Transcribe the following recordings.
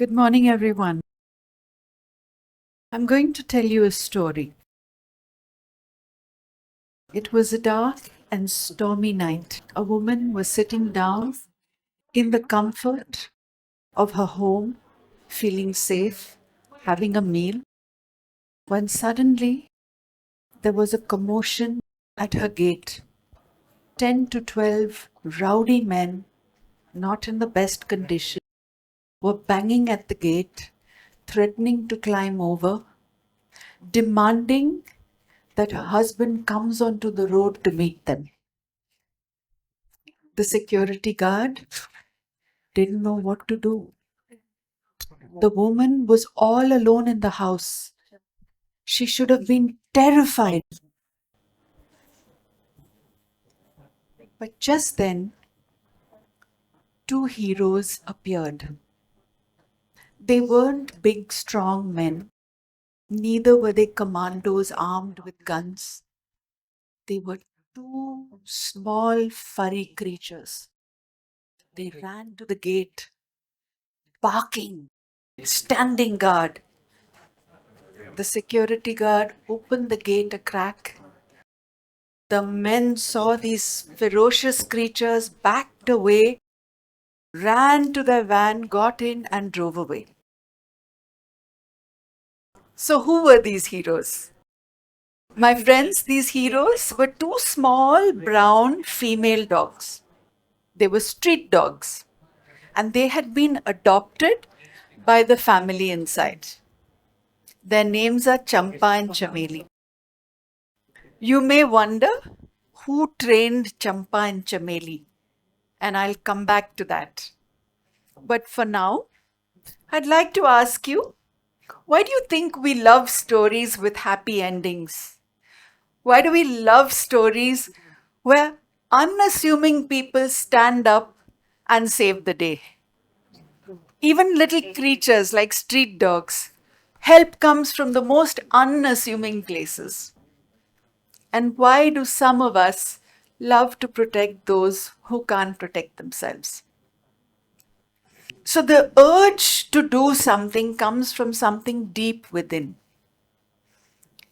Good morning, everyone. I'm going to tell you a story. It was a dark and stormy night. A woman was sitting down in the comfort of her home, feeling safe, having a meal, when suddenly there was a commotion at her gate. 10 to 12 rowdy men, not in the best condition, were banging at the gate, threatening to climb over, demanding that her husband comes onto the road to meet them. The security guard didn't know what to do. The woman was all alone in the house. She should have been terrified. But just then, two heroes appeared. They weren't big, strong men. Neither were they commandos armed with guns. They were two small, furry creatures. They ran to the gate, barking, standing guard. The security guard opened the gate a crack. The men saw these ferocious creatures, backed away, ran to their van, got in, and drove away. So, who were these heroes? My friends, these heroes were two small brown female dogs. They were street dogs, and they had been adopted by the family inside. Their names are Champa and Chameli. You may wonder who trained Champa and Chameli, and I'll come back to that. But for now, I'd like to ask you, why do you think we love stories with happy endings? Why do we love stories where unassuming people stand up and save the day? Even little creatures like street dogs, help comes from the most unassuming places. And why do some of us love to protect those who can't protect themselves? So the urge to do something comes from something deep within.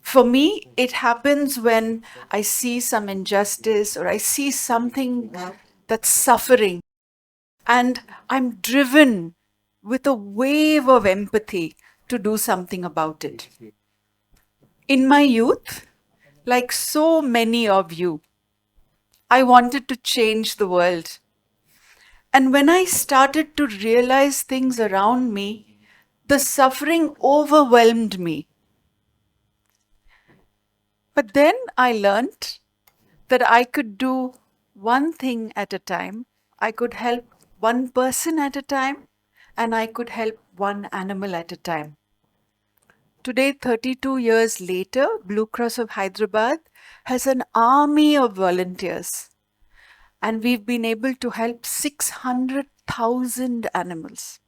For me, it happens when I see some injustice or I see something that's suffering, and I'm driven with a wave of empathy to do something about it. In my youth, like so many of you, I wanted to change the world. And when I started to realize things around me, the suffering overwhelmed me. But then I learned that I could do one thing at a time. I could help one person at a time, and I could help one animal at a time. Today, 32 years later, Blue Cross of Hyderabad has an army of volunteers, and we've been able to help 600,000 animals.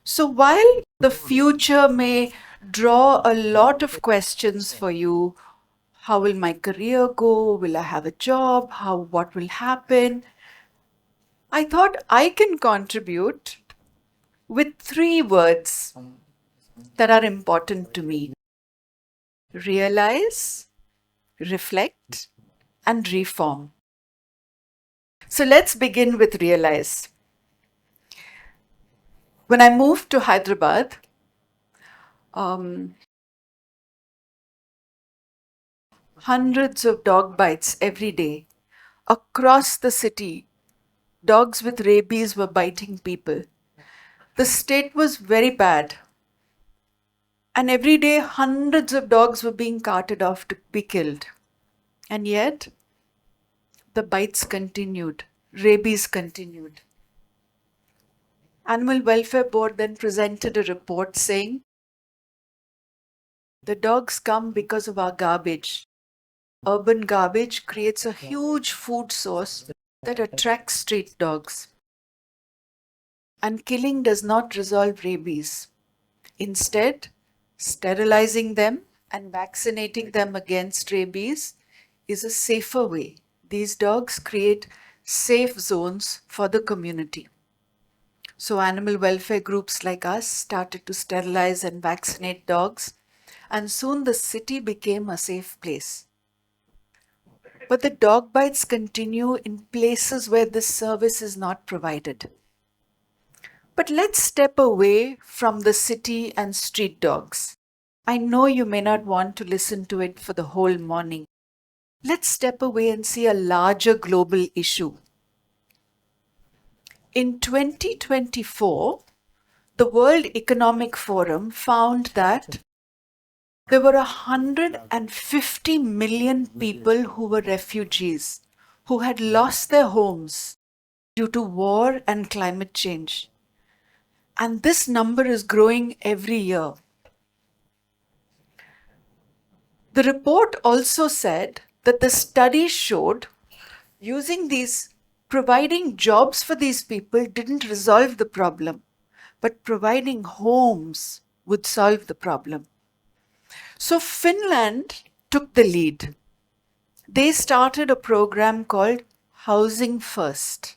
So while the future may draw a lot of questions for you, how will my career go? Will I have a job? What will happen? I thought I can contribute with three words that are important to me: realize, reflect, and reform. So let's begin with realize. When I moved to Hyderabad, hundreds of dog bites every day. Across the city, dogs with rabies were biting people. The state was very bad. And every day, hundreds of dogs were being carted off to be killed. And yet, the bites continued, rabies continued. Animal Welfare Board then presented a report saying, the dogs come because of our garbage. Urban garbage creates a huge food source that attracts street dogs. And killing does not resolve rabies. Instead, sterilizing them and vaccinating them against rabies is a safer way. These dogs create safe zones for the community. So animal welfare groups like us started to sterilize and vaccinate dogs, and soon the city became a safe place. But the dog bites continue in places where this service is not provided. But let's step away from the city and street dogs. I know you may not want to listen to it for the whole morning. Let's step away and see a larger global issue. In 2024, the World Economic Forum found that there were 150 million people who were refugees, who had lost their homes due to war and climate change. And this number is growing every year. The report also said that the study showed providing jobs for these people didn't resolve the problem, but providing homes would solve the problem. So Finland took the lead. They started a program called Housing First.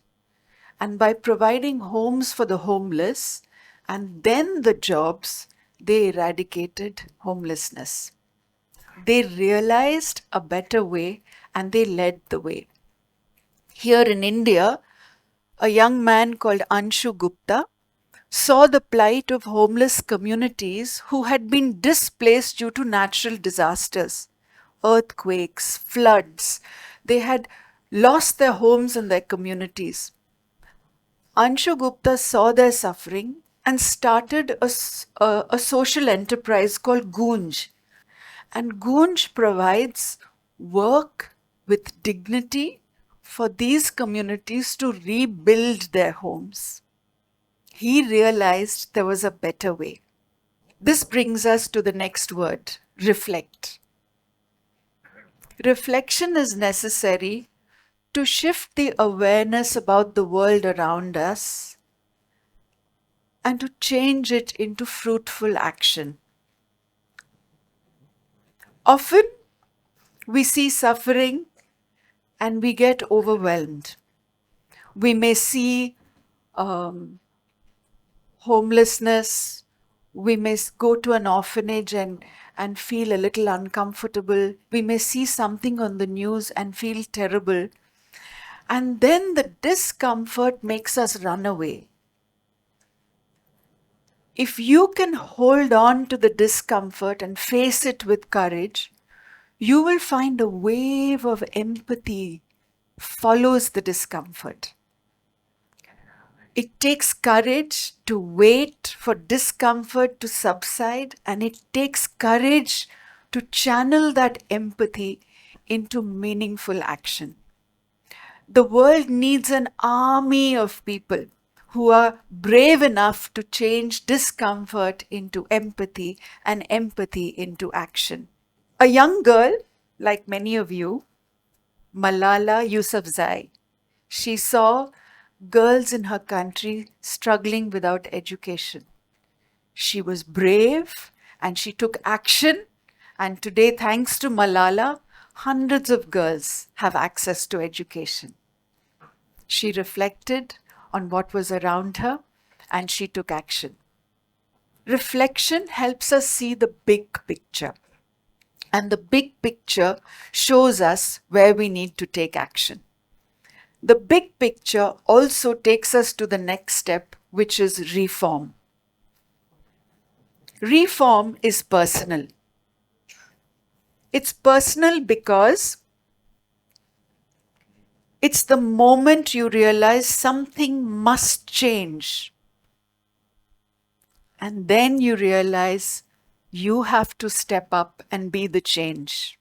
And by providing homes for the homeless and then the jobs, they eradicated homelessness. They realized a better way and they led the way. Here in India, a young man called Anshu Gupta saw the plight of homeless communities who had been displaced due to natural disasters, earthquakes, floods. They had lost their homes and their communities. Anshu Gupta saw their suffering and started a social enterprise called Goonj. And Goonj provides work with dignity for these communities to rebuild their homes. He realized there was a better way. This brings us to the next word, reflect. Reflection is necessary to shift the awareness about the world around us and to change it into fruitful action. Often we see suffering and we get overwhelmed. We may see homelessness. We may go to an orphanage and feel a little uncomfortable. We may see something on the news and feel terrible. And then the discomfort makes us run away. If you can hold on to the discomfort and face it with courage, you will find a wave of empathy follows the discomfort. It takes courage to wait for discomfort to subside, and it takes courage to channel that empathy into meaningful action. The world needs an army of people who are brave enough to change discomfort into empathy and empathy into action. A young girl, like many of you, Malala Yousafzai, she saw girls in her country struggling without education. She was brave and she took action. And today, thanks to Malala, hundreds of girls have access to education. She reflected on what was around her and she took action. Reflection helps us see the big picture. And the big picture shows us where we need to take action. The big picture also takes us to the next step, which is reform. Reform is personal. It's personal because it's the moment you realize something must change. And then you realize you have to step up and be the change.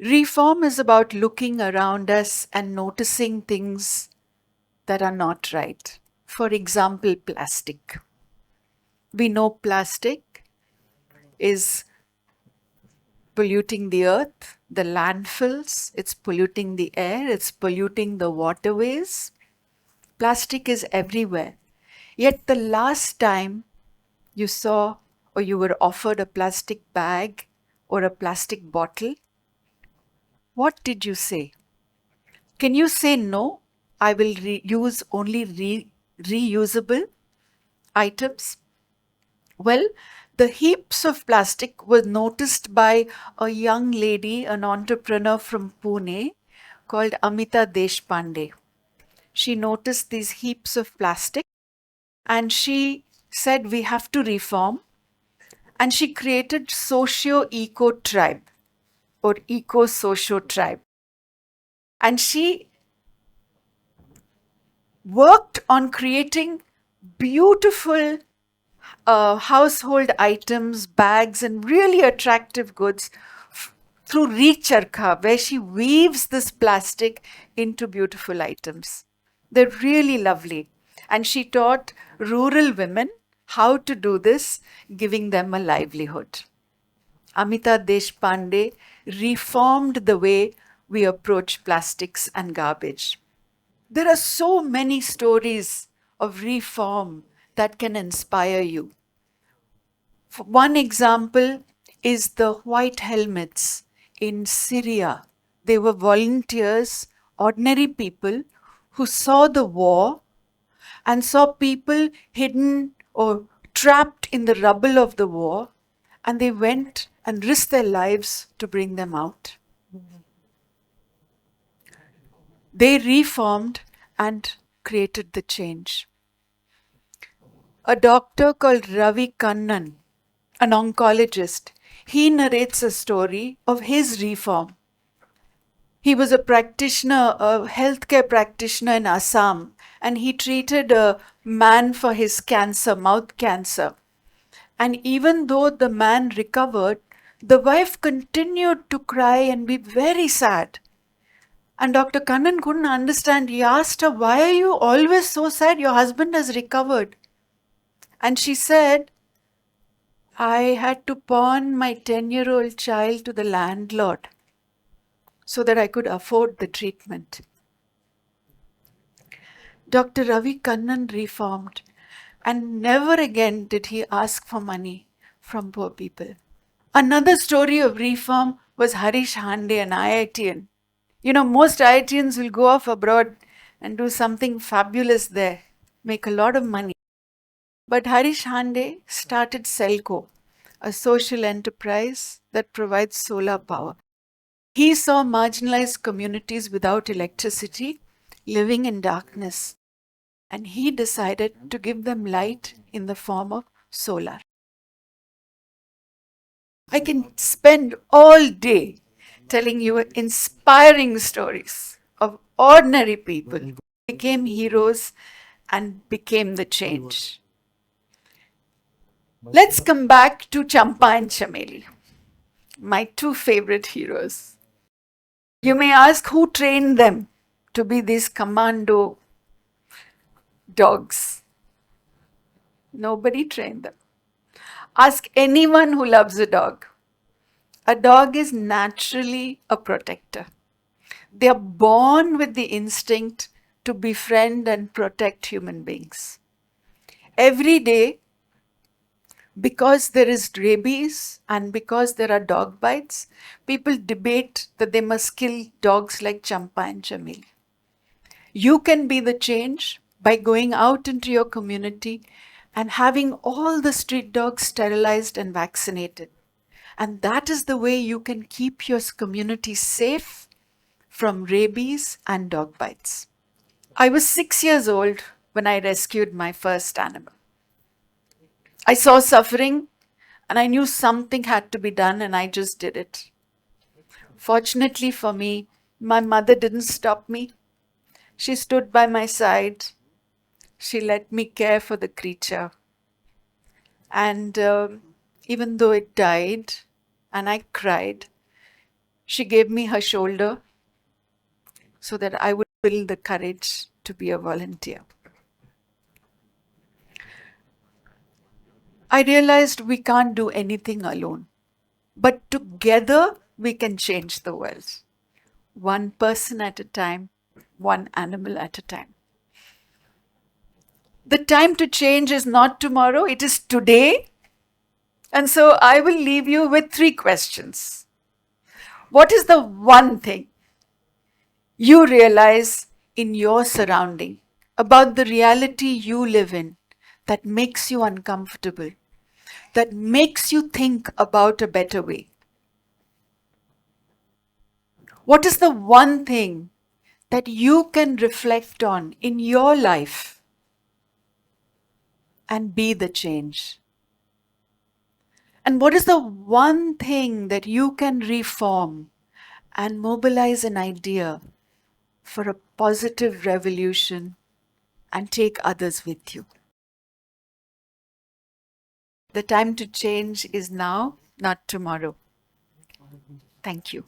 Reform is about looking around us and noticing things that are not right. For example, plastic. We know plastic is polluting the earth, the landfills, it's polluting the air, it's polluting the waterways. Plastic is everywhere. Yet the last time you saw or you were offered a plastic bag or a plastic bottle, what did you say? Can you say no? I will use only reusable items. Well, the heaps of plastic was noticed by a young lady, an entrepreneur from Pune called Amita Deshpande. She noticed these heaps of plastic and she said we have to reform, and she created socio-eco tribe or eco-socio tribe. And she worked on creating beautiful household items, bags, and really attractive goods through recharkha, where she weaves this plastic into beautiful items. They're really lovely. And she taught rural women how to do this, giving them a livelihood. Amita Deshpande reformed the way we approach plastics and garbage. There are so many stories of reform that can inspire you. One example is the white helmets in Syria. They were volunteers, ordinary people who saw the war and saw people hidden or trapped in the rubble of the war, and they went and risked their lives to bring them out. They reformed and created the change. A doctor called Ravi Kannan, an oncologist, he narrates a story of his reform. He was a practitioner, a healthcare practitioner in Assam, and he treated a man for his cancer, mouth cancer. And even though the man recovered, the wife continued to cry and be very sad. And Dr. Kannan couldn't understand. He asked her, "Why are you always so sad? Your husband has recovered." And she said, "I had to pawn my 10-year-old child to the landlord so that I could afford the treatment." Dr. Ravi Kannan reformed, and never again did he ask for money from poor people. Another story of reform was Harish Hande, an IITian. Most IITians will go off abroad and do something fabulous there, make a lot of money. But Harish Hande started Selco, a social enterprise that provides solar power. He saw marginalized communities without electricity living in darkness, and he decided to give them light in the form of solar. I can spend all day telling you inspiring stories of ordinary people who became heroes and became the change. Let's come back to Champa and Chameli, my two favorite heroes. You may ask who trained them to be these commando dogs. Nobody trained them. Ask anyone who loves a dog. A dog is naturally a protector. They are born with the instinct to befriend and protect human beings. Every day, because there is rabies and because there are dog bites, people debate that they must kill dogs like Champa and Chameli. You can be the change by going out into your community and having all the street dogs sterilized and vaccinated. And that is the way you can keep your community safe from rabies and dog bites. I was 6 years old when I rescued my first animal. I saw suffering and I knew something had to be done, and I just did it. Fortunately for me, my mother didn't stop me. She stood by my side. She let me care for the creature. And even though it died and I cried, she gave me her shoulder so that I would build the courage to be a volunteer. I realized we can't do anything alone, but together we can change the world. One person at a time, one animal at a time. The time to change is not tomorrow, it is today. And so I will leave you with 3 questions. What is the one thing you realize in your surrounding, about the reality you live in that makes you uncomfortable, that makes you think about a better way? What is the one thing that you can reflect on in your life and be the change? And what is the one thing that you can reform and mobilize an idea for a positive revolution and take others with you? The time to change is now, not tomorrow. Thank you.